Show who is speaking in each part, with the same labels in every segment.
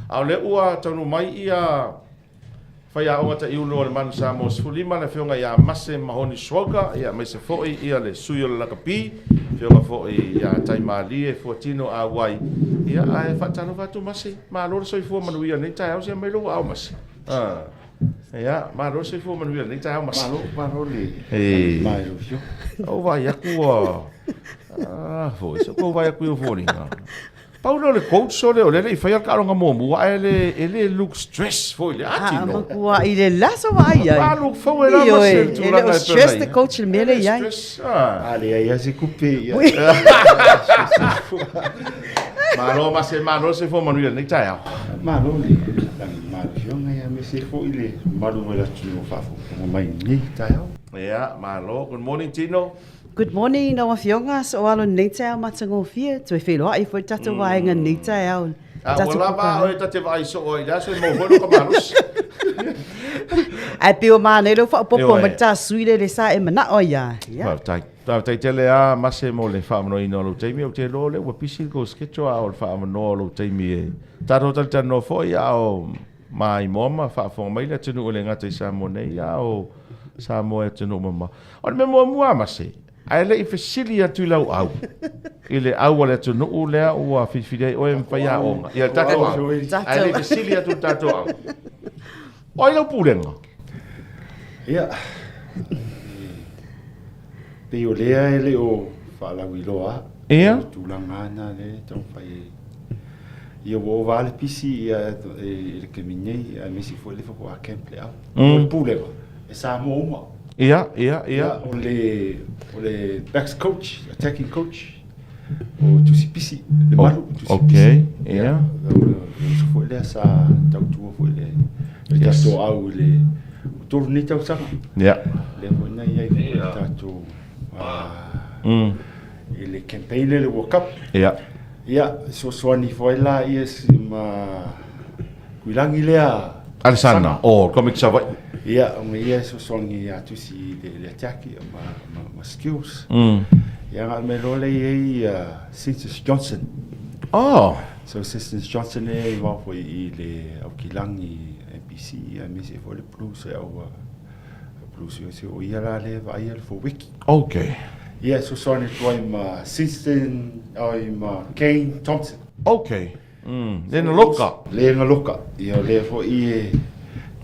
Speaker 1: Au le ua tonu mai ia Faiaoga taiulu o le Manu Samoa sefulima le feoga ia mase mahoni suaga ia mai se fo'i ia le sui o le lakapi feoga fo'i ia taimalie fuatino auai ia ae fa'atalo fatu mase malo le soifua manuia nei taeao sia mai lou au mase ia malo le soifua manuia nei taeao mase
Speaker 2: malo le mai lo fio
Speaker 1: o vai aku foi so ko vai aku o foninga Paulo le coach so le ole fai al karonga momu ele look stress foi le atino.
Speaker 3: Kua ile laso vai ai.
Speaker 1: Paulo foi la mas tu la
Speaker 3: stress the coach le mele ai.
Speaker 2: Ale ai se coupe.
Speaker 1: Malo se foi manuel nei tai.
Speaker 2: Malo le malo jonga ia me se foi le malo vela tu fa fo mai nei tai.
Speaker 1: Yeah, malo. Good morning Tino.
Speaker 3: Good morning, no afionga so alo nei te au matango fia. Tu e whelo ai foi tatu waenga nei te au.
Speaker 1: Wala ba o tate vai so o ia so mo holo ka marus.
Speaker 3: Ai pio mane lo fa popo ma ta suile le sa e mana o ia.
Speaker 1: Tai tele a mase mo le fa mo ino lo taimi o te lo le wa pisil ko sketcho a o fa mo lo taimi e. Ta total ta no foi a o mai moma fa fo mai le tunu le ngata sa mo nei a o sa mo e tunu mama. O me mo mua mase. Ai le ifesilia tu lau au. Ile au le tu no le o fifidei o em Faiaoga. Ia tato. Ai le ifesilia tu tato au. Oi lo pulenga.
Speaker 2: Ia. Pe o le ele o fa la wiloa.
Speaker 1: Ia.
Speaker 2: Tu langana le ton fai. Ia wo vale pisi ia le keminei a mesi foi le fo a camp le au. Pulenga. E sa mo uma.
Speaker 1: Ia.
Speaker 2: O le backs coach, attacking coach. O tu si pisi, le malu.
Speaker 1: Okay, ia.
Speaker 2: Foi le sa tau tua foi le. Le tato au le torni tau sa.
Speaker 1: Ia.
Speaker 2: Le mo na ia foi tato. Le campaign le World Cup.
Speaker 1: Ia.
Speaker 2: Ia, so ni foi la ia ma kuilangi lea.
Speaker 1: Alessandra, come que vai?
Speaker 2: Ia, ia so ngi atu si le ataki ma skills. Ia nga me role ia Sister Johnson.
Speaker 1: Oh.
Speaker 2: So Sister Johnson e wa foi I le au kilangi NBC a me se foi le plus au plus o ia la le vai al for wiki.
Speaker 1: Okay.
Speaker 2: Ia so ni toi ma Sister ai ma Kane Thompson.
Speaker 1: Okay. Le na loka.
Speaker 2: Le na loka. Ia le foi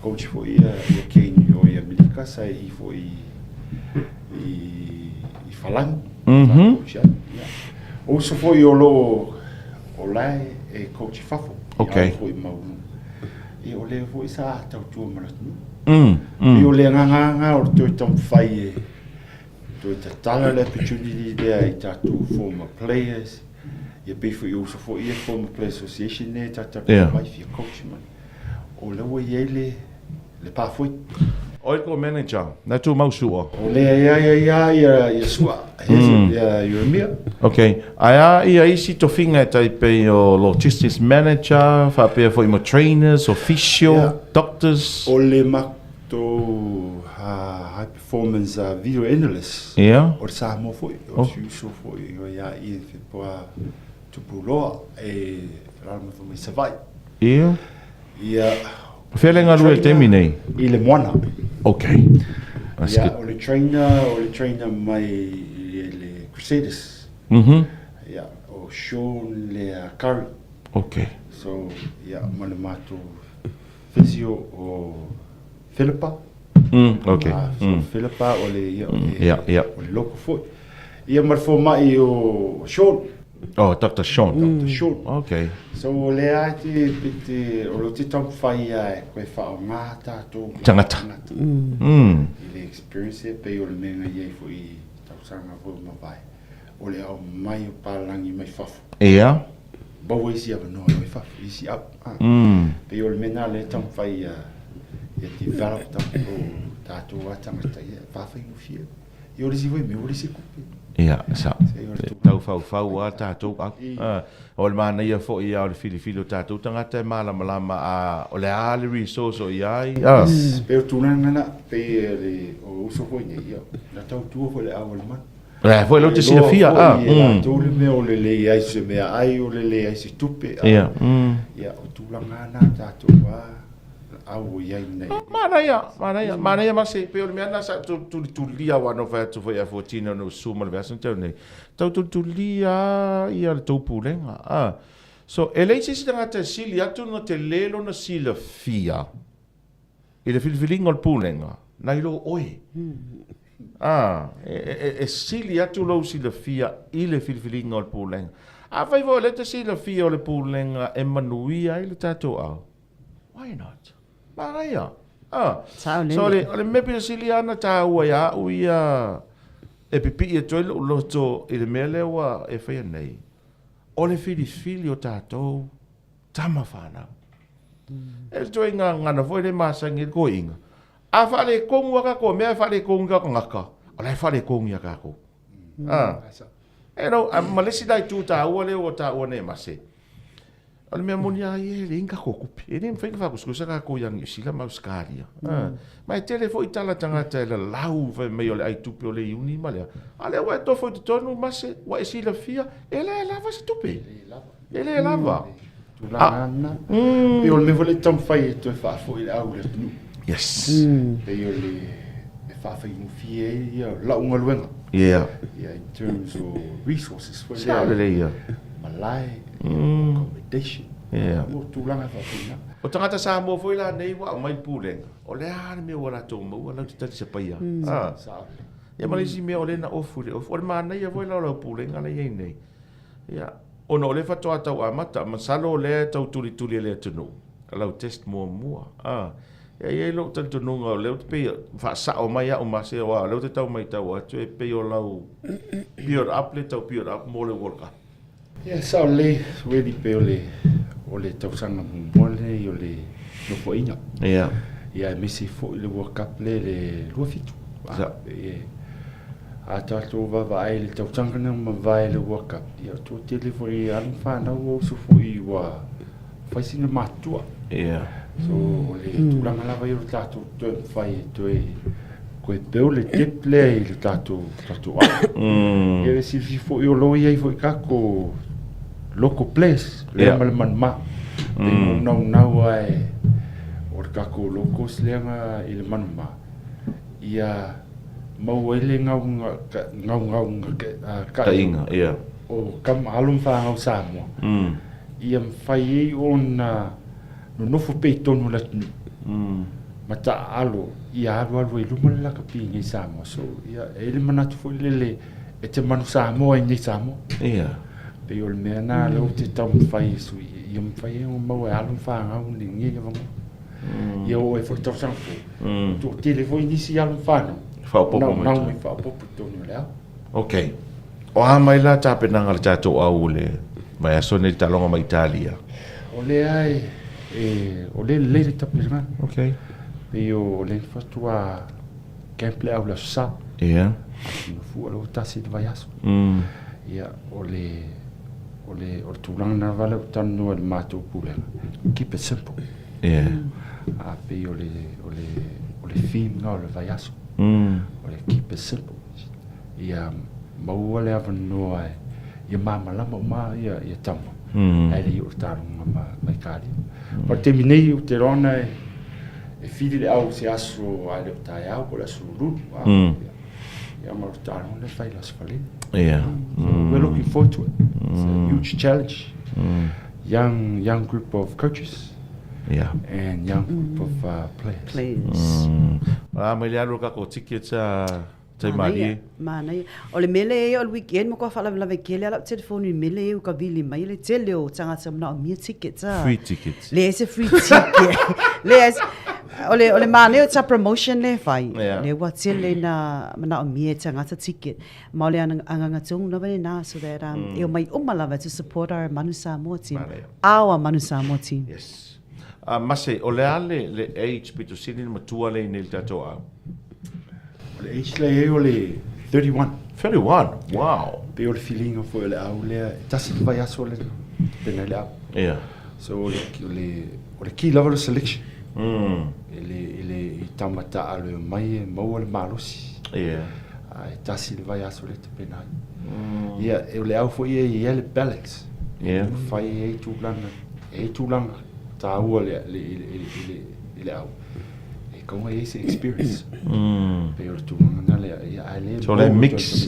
Speaker 2: coach foi ia Kane o ia Milika sai I foi I falang. O so foi o lo o lai e coach fafo.
Speaker 1: Okay.
Speaker 2: Foi mau. E o le foi sa tau tu mara. E o le nga o tu tom fai tu ta tala le opportunity there I tatu former players. E pe foi o so foi ia former players association ne tata mai fi coach man. O le o le pa foi.
Speaker 1: Oi ko manager, na tu mau sua.
Speaker 2: O le ia sua. Ia mia.
Speaker 1: Okay. Ia isi to finga tai pe o logistics manager, fa pe foi mo trainers, official, doctors.
Speaker 2: O le makto high performance video analyst.
Speaker 1: Yeah.
Speaker 2: O sa mo foi. O so foi ia fi po tu pulo e rama fo me savai.
Speaker 1: Yeah.
Speaker 2: Ia
Speaker 1: Feelinga lu terminei.
Speaker 2: Ile moana.
Speaker 1: Okay.
Speaker 2: Yeah, o le trainer mai le Crusaders. Yeah, o Sean le Curry.
Speaker 1: Okay.
Speaker 2: So, yeah, male mato physio o Philippa.
Speaker 1: Okay.
Speaker 2: So Philippa o le
Speaker 1: yeah.
Speaker 2: O le loco foi. Ia mar fo mai o Sean.
Speaker 1: Oh, Dr. Sean.
Speaker 2: Dr. Sean.
Speaker 1: Okay.
Speaker 2: So le ati pite o lo titong fai koe fa o ngata to.
Speaker 1: Tangata.
Speaker 2: Ile experience pe o le menga ye foi tau sanga fo ma vai. O le au mai o palangi mai fafu.
Speaker 1: Yeah.
Speaker 2: Bawa isi ava no mai fafu isi up. Pe o le menga le tong fai ia develop tau o tato atangata ia fafa inu fia. Yo le si voi me o le si kupe.
Speaker 1: Ia, sa. Tau fau a tātou a. O le mana ia fo ia o le filifilo tātou tangata e malama a o le ale resource o iai.
Speaker 2: Pe o tūnanga na, pe le o uso fo ia ia. Na tau tua fo le awa le man.
Speaker 1: Foi lo te sila fia.
Speaker 2: Tole me o le ai se me ai o le ai se tupe.
Speaker 1: Ia.
Speaker 2: Ia o tulanga na tato wa au ia nei.
Speaker 1: Mana ia mase pe o me ana sa tu lia wa no fa tu foi a 14 no suma le asan tau nei. Tau tu lia ia le tau pulenga. So ele se se ngata sili atu no te lelo na sila fia. Ile filfilinga o pulenga. Na ilo oi. Sili atu lo sila fia ile filfilinga o pulenga. A fai vo le te sila fia o le pulenga e manuia ile tato au. Why not? Maria. So le mepe sili ana ta ua ya uia e pipi e toile o loto ile mele wa e fai nei. O le fili o tato tama whanau. E toi ngana foi le masangi ko inga. A whare kongu aka ko, mea whare kongu aka ngaka. O lai whare kongu aka ko. E no, malesi dai tū tā ua leo o tā ua ne mase. O le mea moni a ie le inga kokupi. E ne mwhenga whakuskusa ka ko yang usila mauskaria. Mai tele fo i tala tangata e la lau whai mei o le ai tupe o le iuni ma lea. A lea wa e tofo i te tonu mase, wa e sila fia, e le lava se tupe. E le lava.
Speaker 2: Tulanga. Pe o le me vole tam fai e toi whaafo i le au le tunu.
Speaker 1: Yes.
Speaker 2: Pe o le whaafai mufie ia la unga luenga.
Speaker 1: Yeah.
Speaker 2: Yeah, in terms of resources.
Speaker 1: Malai.
Speaker 2: Accommodation.
Speaker 1: Yeah.
Speaker 2: Mo tulanga whaafina.
Speaker 1: O tangata sa mo foi la nei wa mai pulenga. O le ana me wala to mo wala te tati se paia. Ya malisi me o le na ofu le ofu. O le mana ia foi la pulenga la ye nei. Ya. O no le fato ata wa mata masalo le tau tuli le tunu. Kalau test mo. Ya ye lo tanto no le pe fa sa o mai o mase wa le tau mai tau atu e pe o lau pure up le tau pure up mo le wolka.
Speaker 2: Ya sa le really pe o le tau sanga mo le o le no fo inga.
Speaker 1: Ya.
Speaker 2: Ya me se fo le work up le lo fitu. A tatu vai le tau sanga na vai le work up. Ya to telefoni an fa na o so fo I wa fa sina matua.
Speaker 1: Ya.
Speaker 2: So le tulanga lava i tatu to fai to e koe peo le teple i le tatu a. Ia si fo i o lo ia i fo I kako local place le mal man nau ai o kako locals le i le man ma. Ia mau ele ngau
Speaker 1: ka inga ia.
Speaker 2: O kam alum fa ngau Samoa. Ia fai ona no nofo pe tonu la tunu. Mata alo ia alu I luma la kapi ngai Samoa. So ia ele manatu fo lele e te Manu Samoa ngai Samoa.
Speaker 1: Ia.
Speaker 2: Pe o le mea na lau te tau mwhai su ia mwhai o mau e alu mwha ngau ni ngai vangu. Ia o e fo tau sangfo. Tu tele fo inisi alu mwhano.
Speaker 1: Whaupopo mai.
Speaker 2: Nau mi whaupopo tonu lea.
Speaker 1: Okay. O a mai la tape nanga le tato au le mai aso ne talonga mai Italia.
Speaker 2: O le ai o le tape ngana.
Speaker 1: Okay.
Speaker 2: Pe o le fatua gameplay au la sa.
Speaker 1: Ia.
Speaker 2: No fu alo tasi de vaiaso. Ia o le tulanga na vale tanu el mato pulenga. Keep it simple.
Speaker 1: Ia.
Speaker 2: A pe o le theme no le vaiaso. O le keep it simple. Ia mau le avano ai. Ia mama lama ma ia tamo. Ai le o tarunga mai kari. Pa te minei o te rona e fili le au se aso ai le tai au ko la sulu. Ia ma o tarunga le fai las fali.
Speaker 1: Yeah.
Speaker 2: We're looking forward to it. It's a huge challenge. Young group of coaches.
Speaker 1: Yeah.
Speaker 2: And young group of players.
Speaker 1: Mai le alu ka ko tickets tai mari.
Speaker 3: Mana o le mele e o le weekend mo ko fala la vekele ala telefoni mele e o ka vili mai le tele o tanga samna o mia tickets.
Speaker 1: Free tickets.
Speaker 3: Le ese free ticket. O le mane o ta promotion le fai. Le wa tele na mana o mia tanga ta ticket. Ma le anga tung no vale na so that e o mai umalava to support our Manu Samoa team. Our Manu Samoa team.
Speaker 1: Yes. Mase o le ale le age pitu sini matua le nel tato au.
Speaker 2: Le age le o le 31.
Speaker 1: 31. Wow.
Speaker 2: Pe o le feeling of le au le tasi vai aso le pena le au.
Speaker 1: Yeah.
Speaker 2: So o le key level selection. Ele tamata alo mai mau le malosi.
Speaker 1: Yeah.
Speaker 2: ai tasi le vai aso le te penai ia e le au fo ia le balance fai e tūlanga tā ua le au e konga e se experience pe o tūlanga na le ia ai le
Speaker 1: so le mix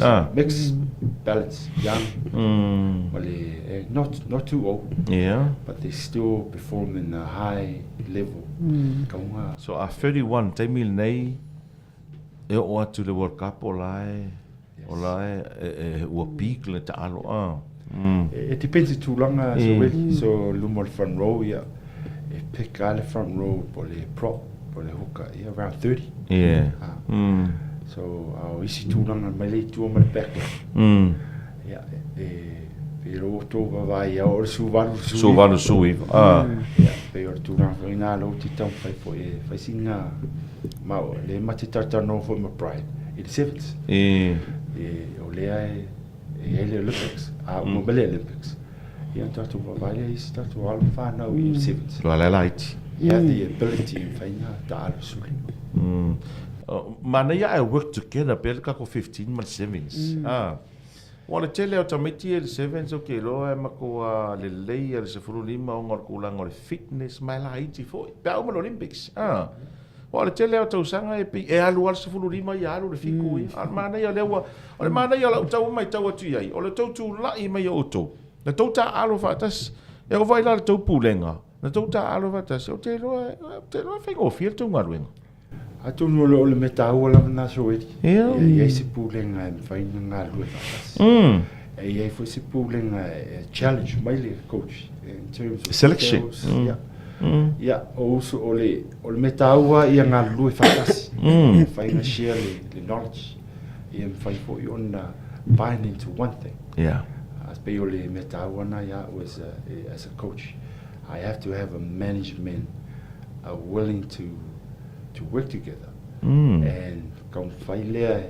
Speaker 2: balance young not too old but they still perform in a high level konga
Speaker 1: so a 31 te mil nei e o atu le World Cup o lai ua peak le ta alo
Speaker 2: it depends on tūlanga so lumo le front row ia e peka le front row po le prop po le hoka ia around 30 so au isi tūlanga mai le tua mai back ia pe ro to vai ia o
Speaker 1: suvalu sui
Speaker 2: ia pe o tūlanga ina lo ti tau fai singa ma le mati tartano for my pride it sevens o le ai le Olympics mo bele Olympics ia tatu vai isi tatu al fa no it sevens
Speaker 1: lo la light
Speaker 2: the ability in faina ta al suli
Speaker 1: mana ia I work together pel ka ko 15 man sevens wala tele o tamiti le sevens o ke lo e mako le lei le se furu lima o ngor kula ngor fitness mai la iti fo pa o Olympics wala tele o tausanga e alu al se furu lima ia alu le fiku al mana ia lewa o mana ia la tau mai tau atu ia o le tau tu la i mai o to le tau ta alu fatas e o vai la tau pulenga le tau ta alu fatas o te lo fe o fiel tu ngaruenga
Speaker 2: atu no le meta ola na so e se pulenga e faina nga lu fatas e foi se pulenga challenge mai le coach in terms of
Speaker 1: selection
Speaker 2: ia o so ole meta oa ia nga lu fatas faina share le knowledge ia fai for you on bind into one thing as pe ole meta oa na ia was as a coach I have to have a management willing to work together and come failure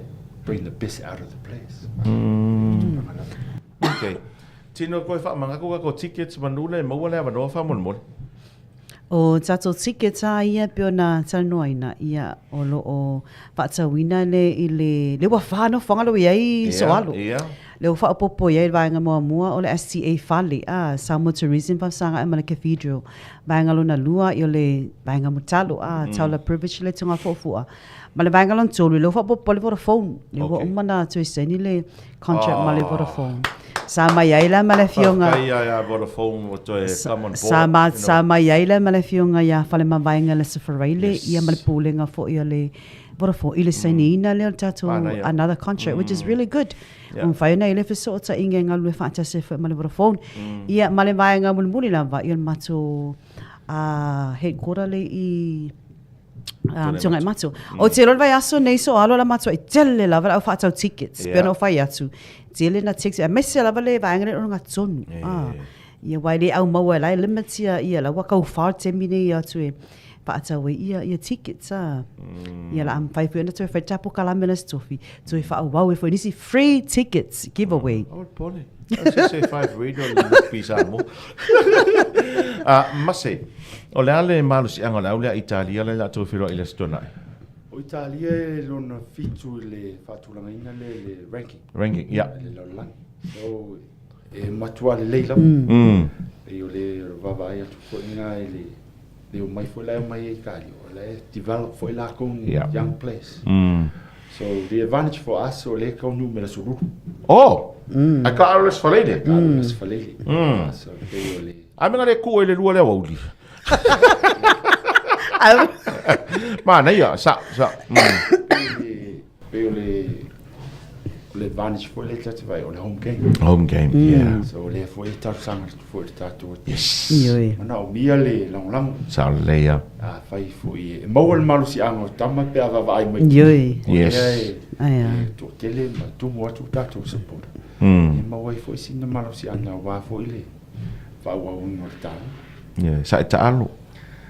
Speaker 2: bring the best out of the place.
Speaker 1: Okay. Tino koe wha manga ko tickets manule mo le no fa mon mon.
Speaker 3: O tato tickets a ia pe ona Talanoaga ia o lo o whaatawina le wa whano whangalo iai soalo. Le wha popo iai vaenga mua o le STA Fale Samoa Tourism Pasanga e mana Cathedral. Vaenga lo na lua i o le vaenga mutalo taula privilege le tunga fofua. Ma le vaenga lon tolu le wha popo le Vodafone. Le wa umana tu iseni le contract ma le Vodafone. Sama yaila mala fionga.
Speaker 1: Ya Vodafone o to come on board.
Speaker 3: Sama yaila mala fionga ya fale mavainga le safarile ia mala pulinga fo ia le Vodafone ile sainina le tatu another contract which is really good. Faina ile fesota inga ngalu fata se mala Vodafone. Ia mala vainga mulmuli lava ia mato headquarter le I tunga mato. O te rol vai aso nei so alo la mato I tele lava au fata tickets. Pero fai atu. Tele na taxi a messe lava le vainga o nga tonu ia wai le au maua lai limit ia la waka far te mine ia tu e paata we ia tickets ia la am fai fena tu fa tapo kala menas tofi tu fa wow we for nisi free tickets giveaway
Speaker 1: pole say 5 radio pisa mo mase o le ale malu si anga la Italia la tu filo ile stona
Speaker 2: o Italia lona fitu le fatulanga ina le ranking le lolan so e matua le leila e o le vavaia tu fo ina le o mai fo la mai e kali o le develop fo la con young place so the advantage for us o le ko numero suru
Speaker 1: a Carlos Falele
Speaker 2: so pe o le
Speaker 1: a me le ku le lua le wauli mana ia sa
Speaker 2: pe o le advantage for le tatu vai o le home game so le foi tarsanga for tatu mana o mia le long
Speaker 1: sa le ia
Speaker 2: fai foi mo el malu si ango tama pe ava vai mai to tele ma tu mo tu tatu support ma wai foi sin malu si anga wa foi le fa wa un morta
Speaker 1: sa ta alu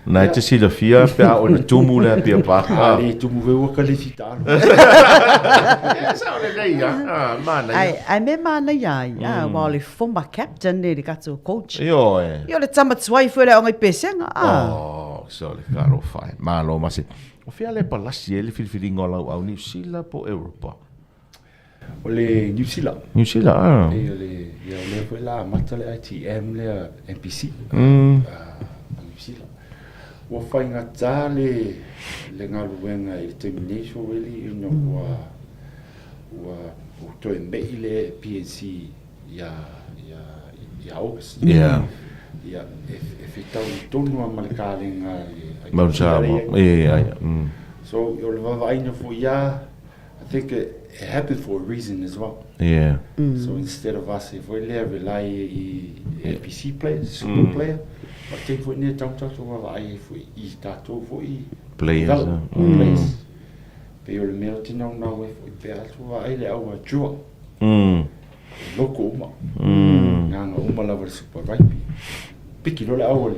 Speaker 1: na te sila fia pe o na tumu le pe pa
Speaker 2: le tumu ve o qualificado
Speaker 1: sa le ia mana
Speaker 3: ai me mana ia wa le former captain le gato coach
Speaker 1: io
Speaker 3: le tama tswai foi le o ngai pesenga
Speaker 1: so le caro fai malo ma se o fia le palasi ele filfilingo la au New Zealand po Europa
Speaker 2: O le New Zealand.
Speaker 1: New Zealand.
Speaker 2: E le foi la mata le ITM le NPC. New Zealand. Wa fai ngata le ngaluenga i termination really no wa to embei le PNC ya August.
Speaker 1: Yeah.
Speaker 2: Ya if it tonu a malikalinga
Speaker 1: Manu Samoa. Yeah.
Speaker 2: So you'll have for I think it happened for a reason as well.
Speaker 1: Yeah.
Speaker 2: So instead of us, if we rely on PC players, school player, I think we need to talk to if we start for
Speaker 1: Players.
Speaker 2: players. But you'll melt now if we fail to our jaw. Local Nanga level super rugby. Picky le our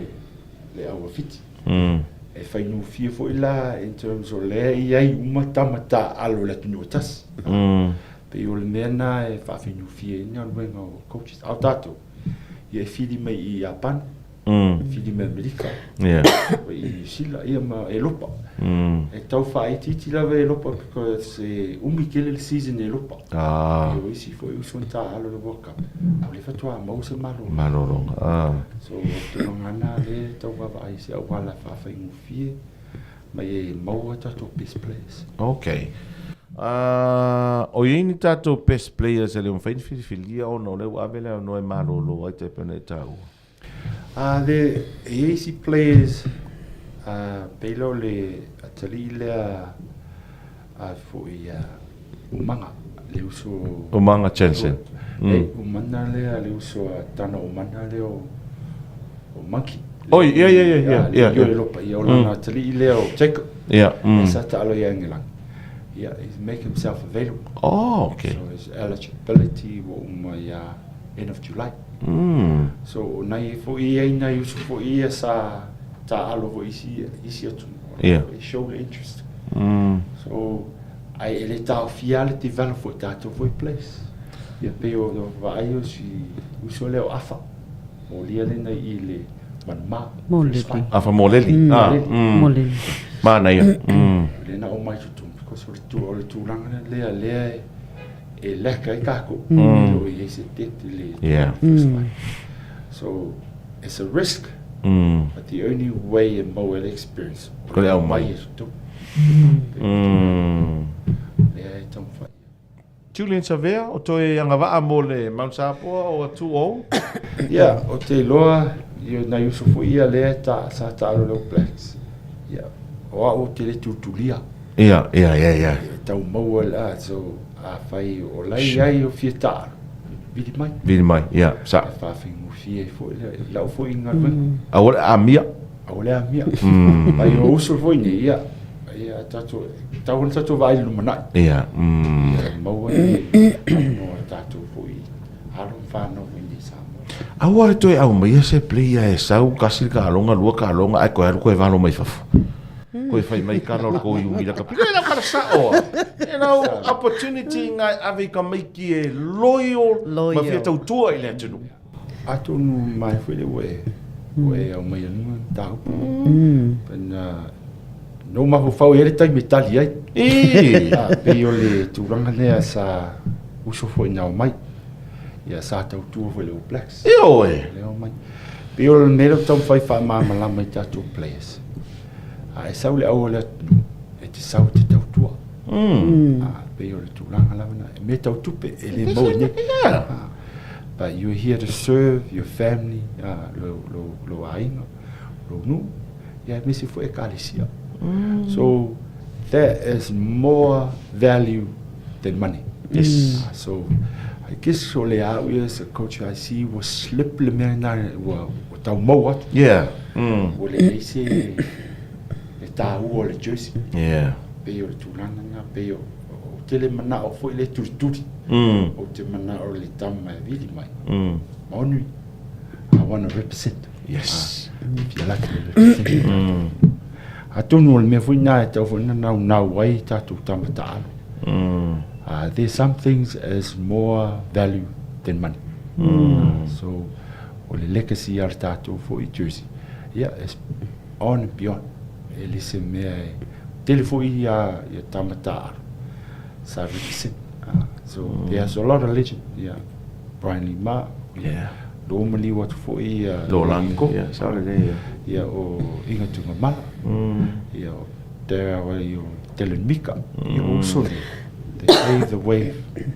Speaker 2: fit. If I know fear for ila in terms of le mata alo la tunotas. Pe you'll mena if I know fear in your wing or coaches out that. Ye feed me I Japan. Feed me America.
Speaker 1: Yeah.
Speaker 2: I sila Europa. E tau fai titi la ve Europa because umikele season Europa. Eu isi foi o sonta alo le World Cup. Ole fatua mau se malo. So te ngana le tau va isi au wala fa fai ngufie. Mai mau ta to best players.
Speaker 1: Okay. O yini tato best players ele un fain filia o no le avele no e malo lo ai te pene tau.
Speaker 2: The easy players pelo le atali le foi umanga le uso
Speaker 1: Umanga Chelsea.
Speaker 2: Umana le uso tana umana le o monkey.
Speaker 1: Oh yeah.
Speaker 2: Le lopa ia ona atali le o check.
Speaker 1: Yeah.
Speaker 2: Sa ta alo ia ngelang. Yeah, he's make himself available.
Speaker 1: Oh, okay.
Speaker 2: So his eligibility will end of July. So nai foi na uso foi sa ta alo vo isi atu.
Speaker 1: Yeah.
Speaker 2: Show interest. So I ele ta fial develop for that of a place. Ia peo do vai si uso le afa. O lia le na ile manma.
Speaker 3: Moleli.
Speaker 1: Afa moleli.
Speaker 3: Moleli.
Speaker 1: Mana ia.
Speaker 2: Le na o mai tu because o tu langa le e leka I kako. Lo I se le.
Speaker 1: Yeah.
Speaker 2: So it's a risk. But the only way in Moel experience.
Speaker 1: Ko le au mai. Julian Savea o toi anga va mo le Mount Samoa o tu o.
Speaker 2: Yeah, o te loa na Yusufu ia le ta sa ta lo Blacks. Yeah. O te le tutulia.
Speaker 1: Yeah.
Speaker 2: Tau Moel so a fai o lai ai o fieta.
Speaker 1: Vidi mai, yeah, sa.
Speaker 2: Fa fingu fie fo la fo inga ben.
Speaker 1: Ahora a mia.
Speaker 2: Ai o uso fo ni ia. Ia tatu vai lumana.
Speaker 1: Yeah.
Speaker 2: Mau no tatu fo I. Aron fa no ni sa.
Speaker 1: Ahora toi au mai se playa e sau kasi ka longa ai ko e valo mai fafu. Ko fai mai kana ko yu mira ka pila la kara sa o. Opportunity ngai ave ka mai ki e loyal. Ma fia tau tua I le tunu.
Speaker 2: Atu mai foi le we au mai no tau. Ben no ma fo ele tai metali ai. Pe yo le turanga le sa uso foi na mai. Ia sa tau tu foi le Blacks. Le mai. Pe yo le mero tau fai fa ma la mai tatu players. Ai sau le au le e te sau te tau tua. Pe yo le turanga la me tau tupe ele mo ne. But you're here to serve your family, lo ainga, lo nu. Yeah, missy for ekalisia. So there is more value than money.
Speaker 1: Yes.
Speaker 2: So I guess so le out as a coach I see was slip le mena wa tau mo.
Speaker 1: Yeah.
Speaker 2: Ole se le tau o le jersey.
Speaker 1: Yeah.
Speaker 2: Pe yo tulanga na pe yo tele mana o foi le turi. O te mana o le tama vili mai. Maunui. I want to represent.
Speaker 1: Yes.
Speaker 2: If you like to represent. Atonu le me foi na te foi na wai tatu tama taalo. There's some things as more value than money. So o le legacy ar tatu foi jersey. Yeah, it's on and beyond. Ele se me telefoi ya tama taalo. Sa represent. So there's a lot of legend. Yeah, Brian Lima.
Speaker 1: Yeah.
Speaker 2: Lo mali wat foi
Speaker 1: Lo lango. Yeah, sa le le.
Speaker 2: Yeah, o inga tunga mala. Yeah, there were you telling Mika. You also they pave the way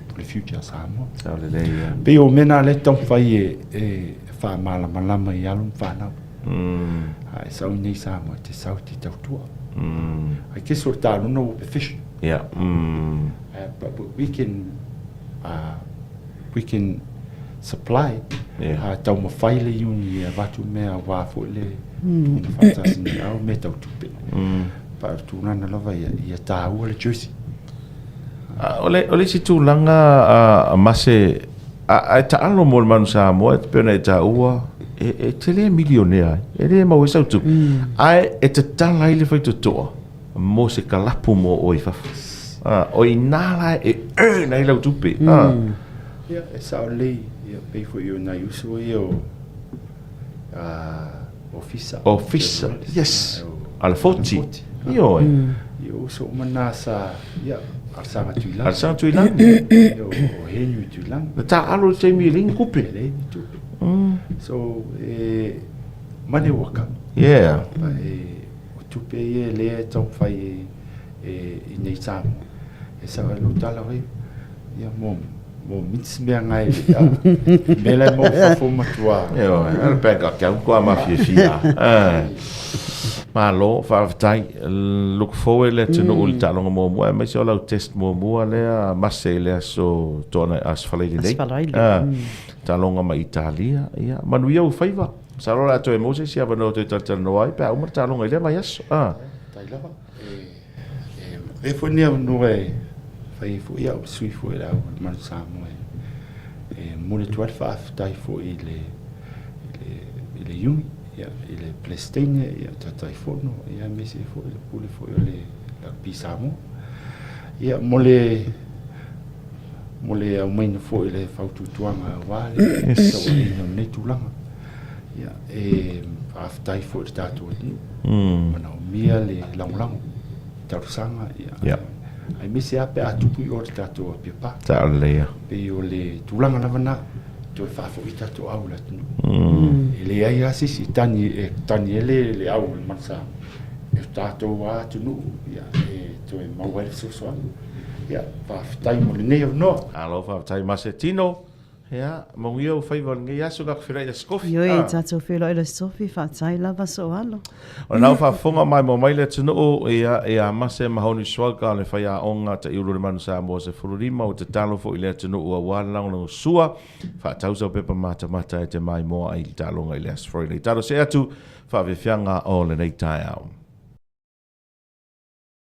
Speaker 2: for the future Samoa.
Speaker 1: Sa le le.
Speaker 2: Pe o mena le tong fai e fa mala malama i alum fa na. Ai sa ni Samoa te sauti tau tua. I guess we're down, no fish.
Speaker 1: Yeah.
Speaker 2: But we can supply.
Speaker 1: Yeah.
Speaker 2: Tau mawhaile yuni watu mea wafo le. Fantastic. Au me tau tupe. Pa tu nana lava ia tāua le jersey.
Speaker 1: Ole si tūlanga mase ai taalo mo Manu Samoa te pena e tāua e te le milionea e le mau e sautu ai e te tala i le whaitotoa mo se kalapu mo o i fafa o i nala e nei lau tupe
Speaker 2: Ia e sao lei ia pei fo i o nai uso i o ofisa
Speaker 1: yes ala 40 io e
Speaker 2: io uso manasa ia Arsanga tuilang.
Speaker 1: Arsanga tuilang.
Speaker 2: O henyu tuilang.
Speaker 1: Na taalo te mi ling kupe.
Speaker 2: Le ni tupe. So mane waka.
Speaker 1: Yeah.
Speaker 2: O tupe e le tau fai i nei Samoa. E sa lo tala oi. Ia mo mits mea ngai. Mele mo fafo matua.
Speaker 1: Yo, al pega ka ko ma fia. Malo whaawatai, look forward le tunu uli talonga mua mai se o lau test mua lea mase lea so tōna asfalaili nei. Talonga ma Italia, ia. Manu iau whaiva. Sarora ato e Moses ia wano te Talanoaga, pe au mara talonga ilea mai aso.
Speaker 2: Tai lava. E whania wano e whai fu ia o sui fu e lau Manu Samoa. Mune tuat whaawatai fu i le yungi. Ia ile Palestina ia tatai fono ia mesi fo ile pule fo ile la pisamo ia mole au main fo ile fautu tuanga wale so ile nei tulanga ia aftai fo tatu mana mia le langulangu tarusanga ia ai mesi ape atupu o tatu pipa
Speaker 1: Talea
Speaker 2: pe ole tulanga lavana to fa fo itato aula tunu ele ai asisi tani ele le au mansa e tato wa tunu ya to e mawel so ya fa tai mo le nei no
Speaker 1: alo fa tai masetino ya mo eu faiva ngai aso ga fira ia skofi
Speaker 3: yo e tato filo ile sofi fa tai lava so alo
Speaker 1: ona fa fonga mai mo mai le tunu o ia mase mahoni swaga le Faiaoga te iulu le Manu Samoa se fulurima o te talo fo ile tunu o wala no sua fa tausa pepa mata e te mai mo ai talonga ile asfroi le talo se atu fa ve fianga o le nei tai au